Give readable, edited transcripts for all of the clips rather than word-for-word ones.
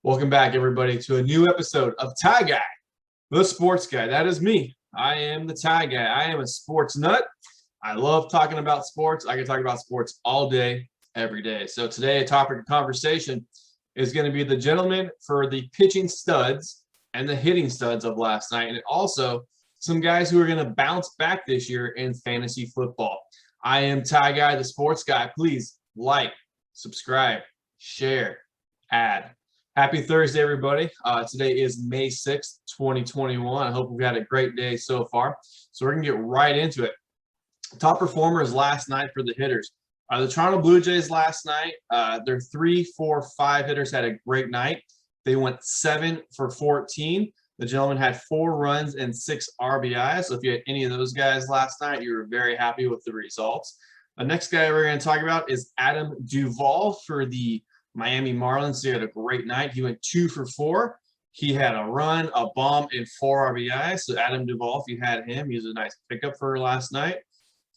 Welcome back, everybody, to a new episode of Tie Guy, the sports guy. That is me. I am the Tie Guy. I am a sports nut. I love talking about sports. I can talk about sports all day, every day. So today, a topic of conversation is going to be the gentleman for the pitching studs and the hitting studs of last night, and also some guys who are going to bounce back this year in fantasy football. I am Tie Guy, the sports guy. Please like, subscribe, share, add. Happy Thursday, everybody. Today is May 6th, 2021. I hope we've had a great day so far. So we're going to get right into it. Top performers last night for the hitters. The Toronto Blue Jays last night, their 3, 4, 5 hitters had a great night. They went 7 for 14. The gentleman had 4 runs and 6 RBIs. So if you had any of those guys last night, you were very happy with the results. The next guy we're going to talk about is Adam Duvall for the Miami Marlins. He had a great night. He went 2 for 4. He had a run, a bomb, and 4 RBIs. So Adam Duvall, if you had him, he was a nice pickup for last night.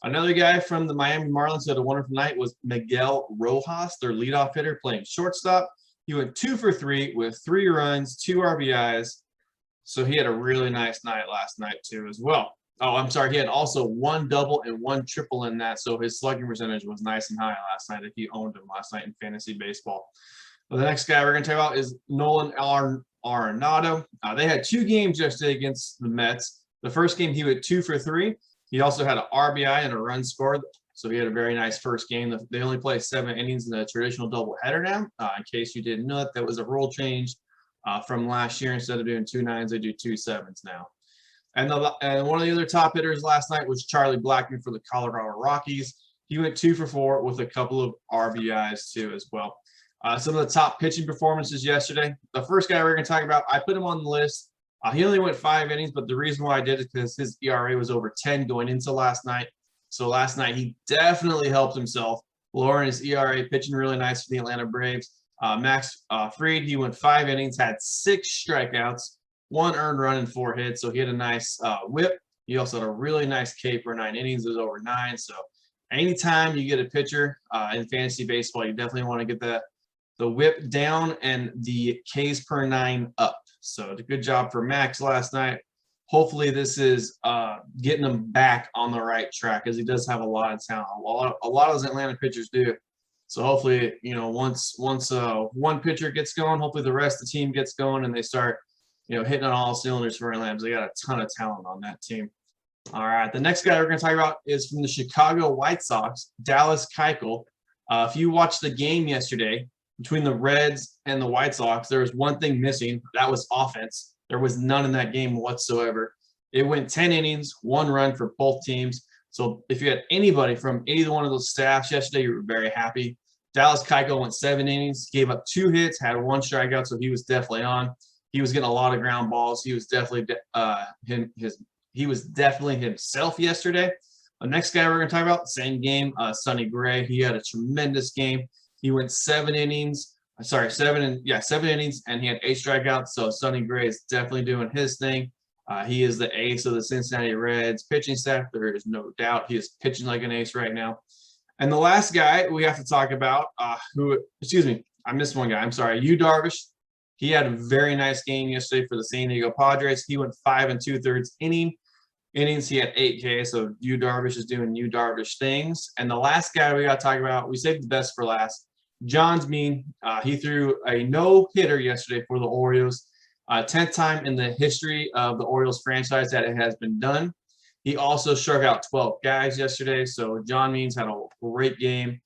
Another guy from the Miami Marlins who had a wonderful night was Miguel Rojas, their leadoff hitter, playing shortstop. He went 2 for 3 with 3 runs, 2 RBIs. So he had a really nice night last night too as well. Oh, I'm sorry. He had also 1 double and 1 triple in that. So his slugging percentage was nice and high last night if you owned him last night in fantasy baseball. Well, the next guy we're going to talk about is Nolan Arenado. They had 2 games yesterday against the Mets. The first game, he went 2 for 3. He also had an RBI and a run scored. So he had a very nice first game. They only play 7 innings in a traditional doubleheader now. In case you didn't know it, that was a rule change from last year. Instead of doing 2 9s, they do 2 7s now. And one of the other top hitters last night was Charlie Blackmon for the Colorado Rockies. He went 2 for 4 with a couple of RBIs too as well. Some of the top pitching performances yesterday. The first guy we're going to talk about, I put him on the list. He only went 5 innings, but the reason why I did it is because his ERA was over 10 going into last night. So last night he definitely helped himself, lowering his ERA, pitching really nice for the Atlanta Braves. Max Fried, he went 5 innings, had 6 strikeouts, 1 earned run and 4 hits. So he had a nice whip. He also had a really nice K for 9 innings. It was over 9. So anytime you get a pitcher in fantasy baseball, you definitely want to get the whip down and the Ks per 9 up. So good job for Max last night. Hopefully this is getting him back on the right track, as he does have a lot of talent. A lot of those Atlanta pitchers do. So hopefully, once one pitcher gets going, hopefully the rest of the team gets going and they start, hitting on all cylinders for Atlanta. They got a ton of talent on that team. All right, the next guy we're going to talk about is from the Chicago White Sox, Dallas Keuchel. If you watched the game yesterday between the Reds and the White Sox, there was one thing missing. That was offense. There was none in that game whatsoever. It went 10 innings, 1 run for both teams. So if you had anybody from either one of those staffs yesterday, you were very happy. Dallas Keuchel went 7 innings, gave up 2 hits, had 1 strikeout, so he was definitely on. He was getting a lot of ground balls. He was definitely himself yesterday. The next guy we're going to talk about, same game, Sonny Gray. He had a tremendous game. He went 7 innings. 7 innings, and he had 8 strikeouts. So Sonny Gray is definitely doing his thing. He is the ace of the Cincinnati Reds pitching staff. There is no doubt he is pitching like an ace right now. And the last guy we have to talk about, I missed one guy. I'm sorry. Yu Darvish. He had a very nice game yesterday for the San Diego Padres. He went 5 2/3 innings. He had 8 Ks. So Yu Darvish is doing Yu Darvish things. And the last guy we got to talk about, we saved the best for last. John's mean. He threw a no-hitter yesterday for the Orioles. 10th time in the history of the Orioles franchise that it has been done. He also struck out 12 guys yesterday. So John Means had a great game.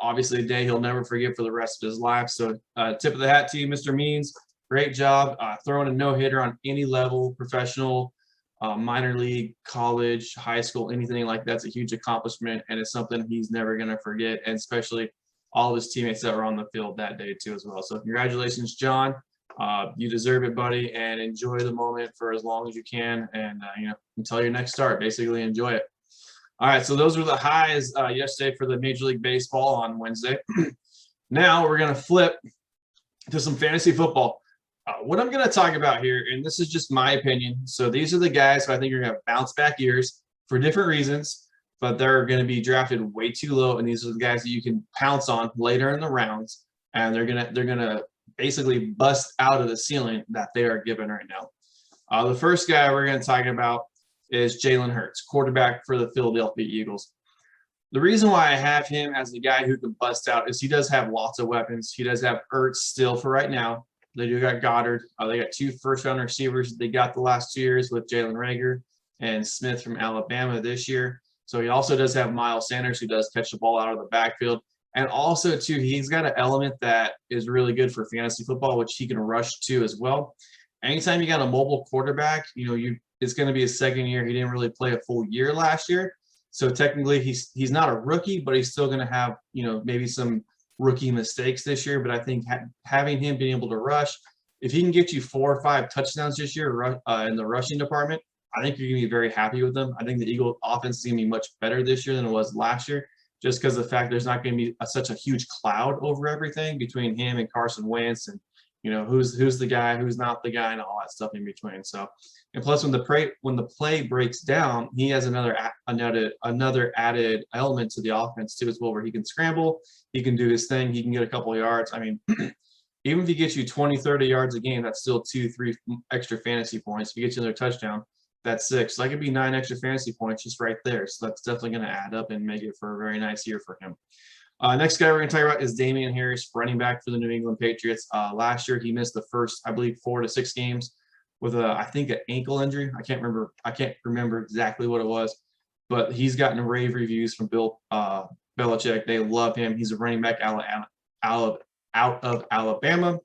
Obviously, a day he'll never forget for the rest of his life. So tip of the hat to you, Mr. Means. Great job throwing a no-hitter on any level, professional, minor league, college, high school, anything like that's a huge accomplishment, and it's something he's never going to forget, and especially all of his teammates that were on the field that day too as well. So congratulations, John. You deserve it, buddy, and enjoy the moment for as long as you can, and until your next start, basically enjoy it. All right, so those were the highs yesterday for the Major League Baseball on Wednesday. Now we're going to flip to some fantasy football. What I'm going to talk about here, and this is just my opinion, so these are the guys who I think are going to bounce back years for different reasons, but they're going to be drafted way too low, and these are the guys that you can pounce on later in the rounds, and they're gonna basically bust out of the ceiling that they are given right now. The first guy we're going to talk about is Jalen Hurts, quarterback for the Philadelphia Eagles. The reason why I have him as the guy who can bust out is he does have lots of weapons. He does have Ertz still for right now. They do got Goddard. They got 2 first-round receivers they got the last 2 years with Jalen Reagor and Smith from Alabama this year. So he also does have Miles Sanders, who does catch the ball out of the backfield. And also, too, he's got an element that is really good for fantasy football, which he can rush to as well. Anytime you got a mobile quarterback, it's going to be his second year. He didn't really play a full year last year. So technically he's not a rookie, but he's still going to have, maybe some rookie mistakes this year. But I think having him being able to rush, if he can get you 4 or 5 touchdowns this year in the rushing department, I think you're going to be very happy with them. I think the Eagle offense is going to be much better this year than it was last year, just because of the fact there's not going to be such a huge cloud over everything between him and Carson Wentz and, who's the guy, who's not the guy, and all that stuff in between. So, and plus when the play breaks down, he has another added element to the offense too as well, where he can scramble, he can do his thing, he can get a couple of yards. I mean, even if he gets you 20, 30 yards a game, that's still 2, 3 extra fantasy points. If he gets you another touchdown, that's 6. So that could be 9 extra fantasy points just right there. So that's definitely going to add up and make it for a very nice year for him. Next guy we're going to talk about is Damian Harris, running back for the New England Patriots. Last year, he missed the first, I believe, 4 to 6 games with I think an ankle injury. I can't remember exactly what it was, but he's gotten rave reviews from Bill Belichick. They love him. He's a running back out of Alabama.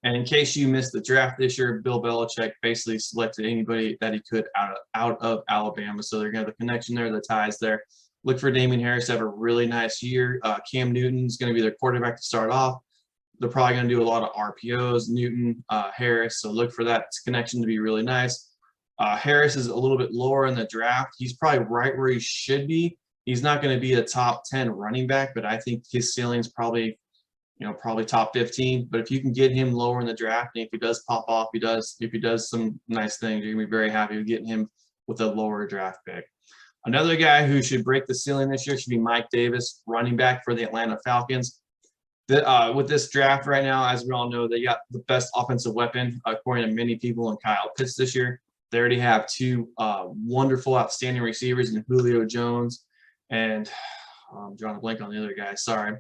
And in case you missed the draft this year, Bill Belichick basically selected anybody that he could out of Alabama. So they're going to have a connection there, the ties there. Look for Damian Harris to have a really nice year. Cam Newton's going to be their quarterback to start off. They're probably going to do a lot of RPOs, Newton, Harris. So look for that connection to be really nice. Harris is a little bit lower in the draft. He's probably right where he should be. He's not going to be a top 10 running back, but I think his ceiling's probably top 15. But if you can get him lower in the draft, and if he does pop off, if he does some nice things, you're going to be very happy with getting him with a lower draft pick. Another guy who should break the ceiling this year should be Mike Davis, running back for the Atlanta Falcons. With this draft right now, as we all know, they got the best offensive weapon, according to many people, in Kyle Pitts this year. They already have 2 wonderful, outstanding receivers in Julio Jones and I'm drawing a blank on the other guy. Sorry.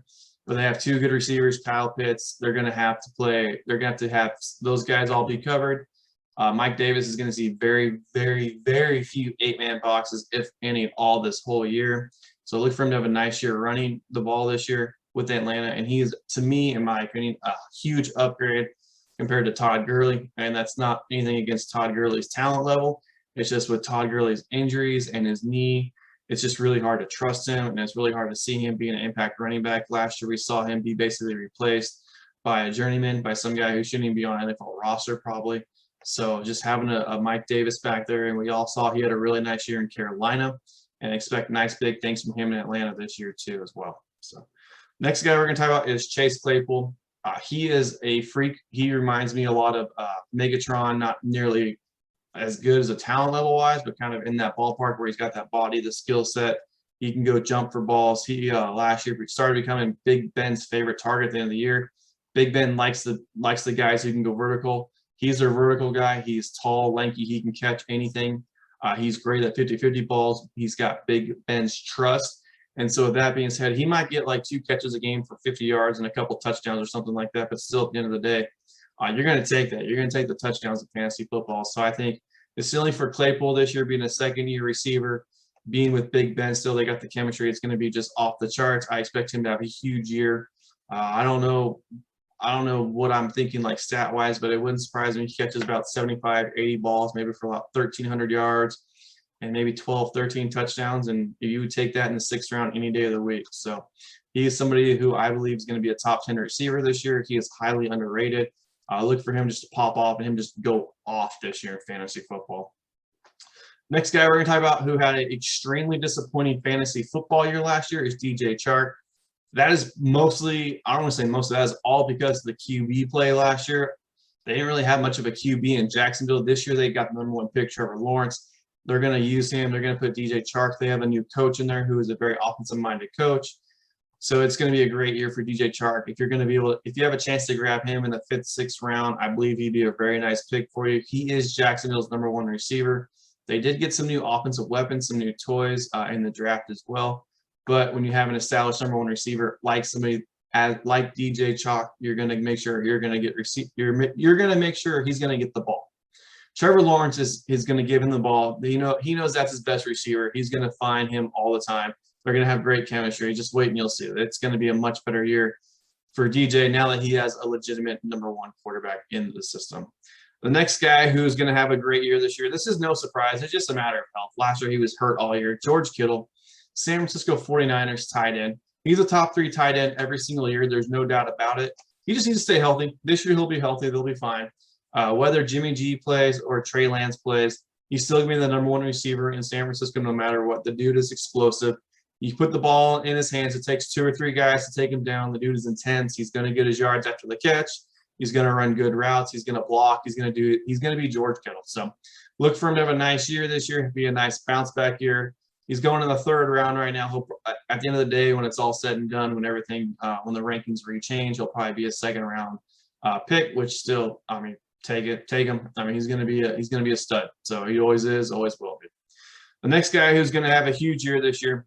But they have 2 good receivers, Kyle Pitts. They're going to have to have those guys all be covered. Mike Davis is going to see very, very, very few 8-man boxes, if any, all this whole year. So look for him to have a nice year running the ball this year with Atlanta. And he is, to me, in my opinion, a huge upgrade compared to Todd Gurley. And that's not anything against Todd Gurley's talent level. It's just with Todd Gurley's injuries and his knee, it's just really hard to trust him. And it's really hard to see him being an impact running back. Last year, we saw him be basically replaced by a journeyman, by some guy who shouldn't even be on an NFL roster probably. So just having a Mike Davis back there, and we all saw he had a really nice year in Carolina, and expect nice big things from him in Atlanta this year too as well. So next guy we're going to talk about is Chase Claypool. He is a freak. He reminds me a lot of Megatron, not nearly as good as a talent level wise, but kind of in that ballpark where he's got that body, the skill set. He can go jump for balls. He last year started becoming Big Ben's favorite target at the end of the year. Big Ben likes the guys who can go vertical. He's their vertical guy. He's tall, lanky. He can catch anything. He's great at 50-50 balls. He's got Big Ben's trust. And so with that being said, he might get like 2 catches a game for 50 yards and a couple touchdowns or something like that. But still, at the end of the day, you're going to take that. You're going to take the touchdowns in fantasy football. So I think the ceiling for Claypool this year, being a second-year receiver, being with Big Ben still, they got the chemistry. It's going to be just off the charts. I expect him to have a huge year. I don't know what I'm thinking like stat-wise, but it wouldn't surprise me if he catches about 75, 80 balls, maybe for about 1,300 yards and maybe 12, 13 touchdowns. And you would take that in the 6th round any day of the week. So he is somebody who I believe is going to be a top 10 receiver this year. He is highly underrated. Look for him just to pop off and him just go off this year in fantasy football. Next guy we're going to talk about who had an extremely disappointing fantasy football year last year is DJ Chark. That is mostly, I don't want to say most of that is all because of the QB play last year. They didn't really have much of a QB in Jacksonville. This year they got the #1 pick, Trevor Lawrence. They're going to use him. They're going to put DJ Chark. They have a new coach in there who is a very offensive-minded coach. So it's going to be a great year for DJ Chark. If you're going to be able to, if you have a chance to grab him in the 5th, 6th round, I believe he'd be a very nice pick for you. He is Jacksonville's #1 receiver. They did get some new offensive weapons, some new toys in the draft as well. But when you have an established #1 receiver like somebody like DJ Chark, you're going to make sure you're going to get you're going to make sure he's going to get the ball. Trevor Lawrence is going to give him the ball. He knows that's his best receiver. He's going to find him all the time. They're going to have great chemistry. Just wait and you'll see. It's going to be a much better year for DJ now that he has a legitimate #1 quarterback in the system. The next guy who's going to have a great year this year, this is no surprise. It's just a matter of health. Last year he was hurt all year. George Kittle, San Francisco 49ers tight end. He's a top 3 tight end every single year. There's no doubt about it. He just needs to stay healthy. This year he'll be healthy. They'll be fine. Whether Jimmy G plays or Trey Lance plays, he's still going to be the #1 receiver in San Francisco no matter what. The dude is explosive. You put the ball in his hands. It takes 2 or 3 guys to take him down. The dude is intense. He's going to get his yards after the catch. He's going to run good routes. He's going to block. He's going to be George Kittle. So look for him to have a nice year this year. It'll be a nice bounce back year. He's going in the 3rd round right now. At the end of the day, when it's all said and done, when the rankings rechange, he'll probably be a 2nd round pick, which still, I mean, take him. I mean, he's going to be a stud. So he always is, always will be. The next guy who's going to have a huge year this year,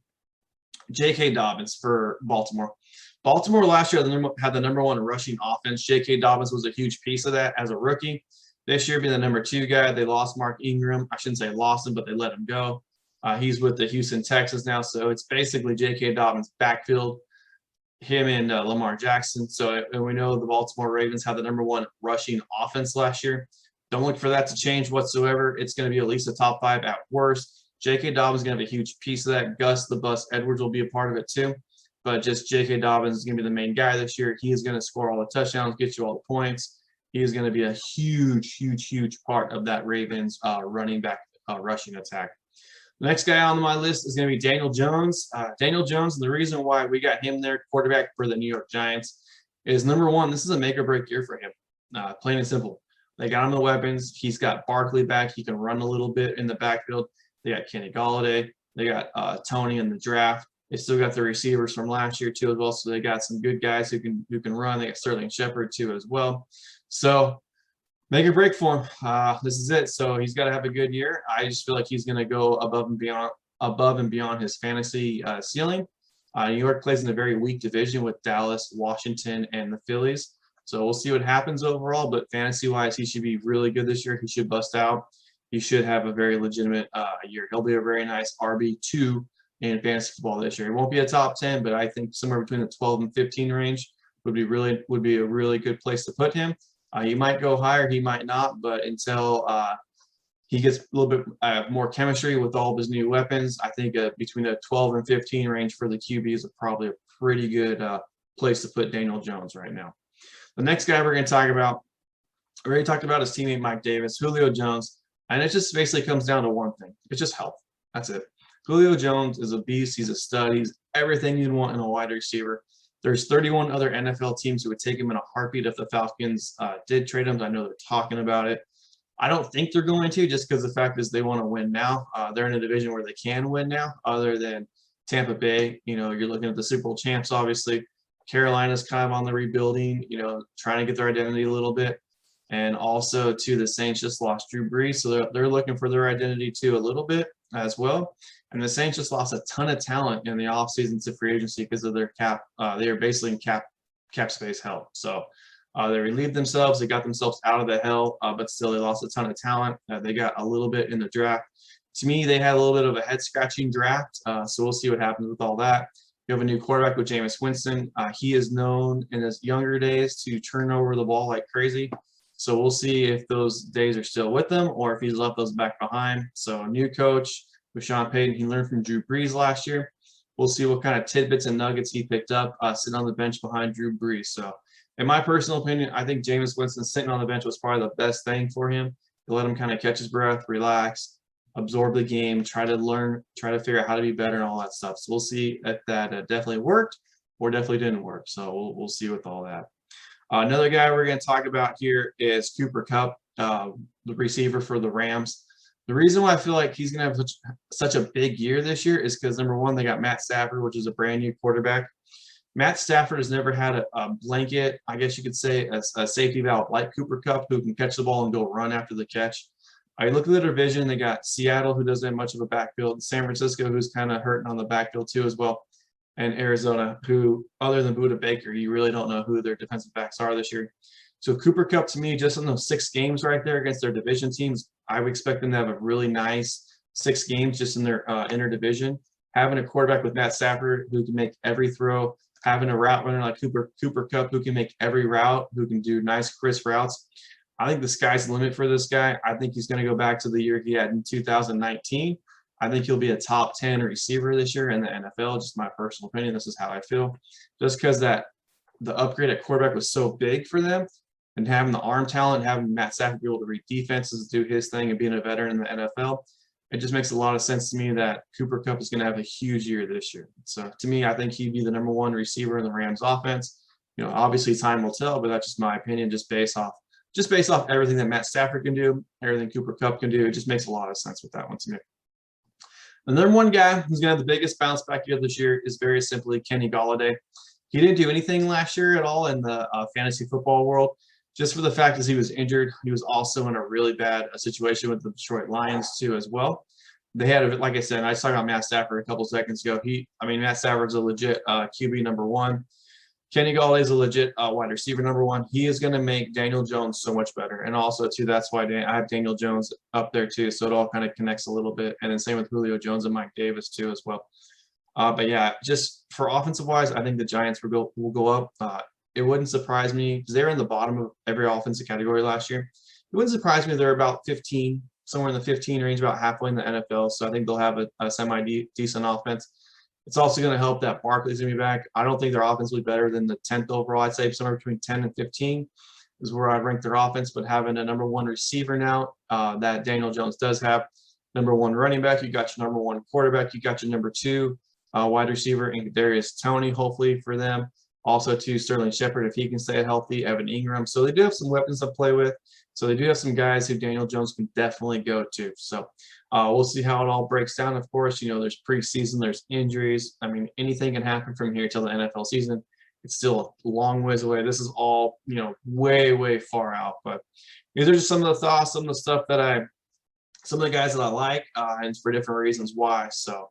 J.K. Dobbins for Baltimore. Baltimore last year had the #1 rushing offense. J.K. Dobbins was a huge piece of that as a rookie. This year, being the #2 guy, they lost Mark Ingram. I shouldn't say lost him, but they let him go. He's with the Houston Texans now, so it's basically J.K. Dobbins' backfield, him and Lamar Jackson. So we know the Baltimore Ravens had the #1 rushing offense last year. Don't look for that to change whatsoever. It's going to be at least a top 5 at worst. J.K. Dobbins is going to have a huge piece of that. Gus the Bus Edwards will be a part of it too. But just J.K. Dobbins is going to be the main guy this year. He is going to score all the touchdowns, get you all the points. He is going to be a huge, huge, huge part of that Ravens running back rushing attack. The next guy on my list is going to be Daniel Jones. Daniel Jones, and the reason why we got him there, quarterback for the New York Giants, is #1, this is a make or break year for him. Plain and simple. They got him the weapons. He's got Barkley back. He can run a little bit in the backfield. They got Kenny Golladay. They got Tony in the draft. They still got the receivers from last year too as well. So they got some good guys who can run. They got Sterling Shepard too as well. So make a break for him. This is it. So he's got to have a good year. I just feel like he's going to go above and beyond his fantasy ceiling. New York plays in a very weak division with Dallas, Washington, and the Phillies. So we'll see what happens overall. But fantasy-wise, he should be really good this year. He should bust out. He should have a very legitimate year. He'll be a very nice RB2 in fantasy football this year. It won't be a top 10, but I think somewhere between the 12 and 15 range would be a really good place to put him. He might go higher, he might not, but until he gets a little bit more chemistry with all of his new weapons, I think between the 12 and 15 range for the QB is probably a pretty good place to put Daniel Jones right now. The next guy we're going to talk about, we already talked about his teammate Mike Davis, Julio Jones, and it just basically comes down to one thing. It's just health. That's it. Julio Jones is a beast. He's a stud. He's everything you'd want in a wide receiver. There's 31 other NFL teams who would take him in a heartbeat if the Falcons did trade him. I know they're talking about it. I don't think they're going to, just because the fact is they want to win now. They're in a division where they can win now, other than Tampa Bay. You know, you're looking at the Super Bowl champs, obviously. Carolina's kind of on the rebuilding, you know, trying to get their identity a little bit. And also, too, the Saints just lost Drew Brees, so they're looking for their identity, too, a little bit as well. And the Saints just lost a ton of talent in the offseason to free agency because of their cap. They are basically in cap space hell. So they relieved themselves. They got themselves out of the hell, but still they lost a ton of talent. They got a little bit in the draft. To me, they had a little bit of a head-scratching draft, so we'll see what happens with all that. You have a new quarterback with Jameis Winston. He is known in his younger days to turn over the ball like crazy. So we'll see if those days are still with him or if he's left those back behind. So new coach with Sean Payton. He learned from Drew Brees last year. We'll see what kind of tidbits and nuggets he picked up sitting on the bench behind Drew Brees. So in my personal opinion, I think Jameis Winston sitting on the bench was probably the best thing for him. To let him kind of catch his breath, relax, absorb the game, try to learn, try to figure out how to be better and all that stuff. So we'll see if that definitely worked or definitely didn't work. So we'll see with all that. Another guy we're going to talk about here is Cooper Kupp, the receiver for the Rams. The reason why I feel like he's going to have such a big year this year is because, number one, they got Matt Stafford, which is a brand new quarterback. Matt Stafford has never had a blanket, I guess you could say, a safety valve like Cooper Kupp, who can catch the ball and go run after the catch. I look at the division. They got Seattle, who doesn't have much of a backfield, San Francisco, who's kind of hurting on the backfield too as well, and Arizona, who, other than Budda Baker, you really don't know who their defensive backs are this year. So Cooper Kupp, to me, just in those 6 games right there against their division teams, I would expect them to have a really nice 6 games just in their interdivision. Having a quarterback with Matt Stafford who can make every throw, having a route runner like Cooper Kupp who can make every route, who can do nice crisp routes. I think the sky's the limit for this guy. I think he's going to go back to the year he had in 2019. I think he'll be a top 10 receiver this year in the NFL. Just my personal opinion. This is how I feel. Just because the upgrade at quarterback was so big for them, and having the arm talent, having Matt Stafford be able to read defenses, do his thing, and being a veteran in the NFL, it just makes a lot of sense to me that Cooper Kupp is going to have a huge year this year. So to me, I think he'd be the #1 receiver in the Rams offense. Obviously time will tell, but that's just my opinion, just based off everything that Matt Stafford can do, everything Cooper Kupp can do. It just makes a lot of sense with that one to me. The #1 guy who's going to have the biggest bounce back year this year is very simply Kenny Golladay. He didn't do anything last year at all in the fantasy football world, just for the fact that he was injured. He was also in a really bad situation with the Detroit Lions too as well. They had, like I said, I was talking about Matt Stafford a couple seconds ago. Matt Stafford's a legit QB #1. Kenny Golladay is a legit wide receiver #1. He is going to make Daniel Jones so much better. And also, too, that's why I have Daniel Jones up there, too. So it all kind of connects a little bit. And then same with Julio Jones and Mike Davis, too, as well. But, yeah, just for offensive-wise, I think the Giants will go up. It wouldn't surprise me because they were in the bottom of every offensive category last year. It wouldn't surprise me if they're about 15, somewhere in the 15 range, about halfway in the NFL. So I think they'll have a semi-decent offense. It's also going to help that Barkley's going to be back. I don't think their offense will be better than the 10th overall. I'd say somewhere between 10 and 15 is where I'd rank their offense. But having a #1 receiver now that Daniel Jones does have, #1 running back, you got your #1 quarterback, you got your #2 wide receiver, and Kadarius Toney, hopefully for them. Also, to Sterling Shepard, if he can stay healthy, Evan Ingram. So they do have some weapons to play with. So they do have some guys who Daniel Jones can definitely go to. So we'll see how it all breaks down. Of course, there's preseason, there's injuries. Anything can happen from here till the NFL season. It's still a long ways away. This is all, way, way far out. But these are just some of the thoughts, some of the guys that I like, and for different reasons why. So.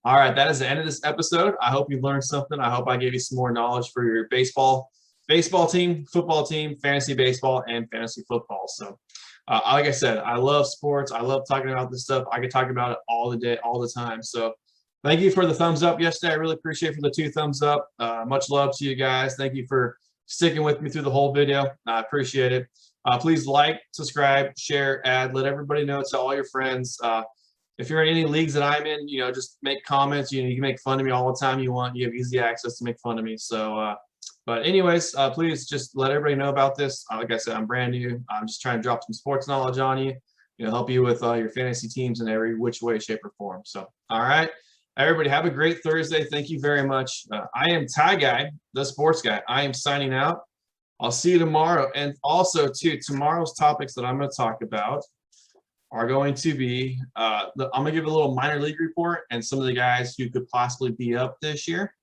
All right, that is the end of this episode. I hope you learned something. I hope I gave you some more knowledge for your baseball team, football team, fantasy baseball, and fantasy football. So, like I said, I love sports. I love talking about this stuff. I could talk about it all the day, all the time. So, thank you for the thumbs up yesterday. I really appreciate for the 2 thumbs up. Much love to you guys. Thank you for sticking with me through the whole video. I appreciate it. Please like, subscribe, share, add, let everybody know. To all your friends. If you're in any leagues that I'm in, just make comments. You can make fun of me all the time you want. You have easy access to make fun of me. So, but anyways, please just let everybody know about this. Like I said, I'm brand new. I'm just trying to drop some sports knowledge on you. Help you with your fantasy teams in every which way, shape, or form. So, all right, everybody, have a great Thursday. Thank you very much. I am Ty Guy, the sports guy. I am signing out. I'll see you tomorrow. And also, too, tomorrow's topics that I'm going to talk about are going to be, I'm going to give a little minor league report and some of the guys who could possibly be up this year,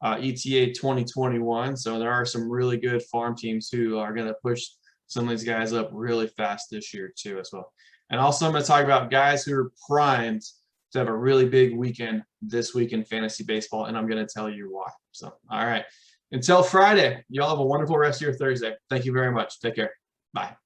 ETA 2021. So there are some really good farm teams who are going to push some of these guys up really fast this year too as well. And also I'm going to talk about guys who are primed to have a really big weekend this week in fantasy baseball, and I'm going to tell you why. So, all right. Until Friday, y'all have a wonderful rest of your Thursday. Thank you very much. Take care. Bye.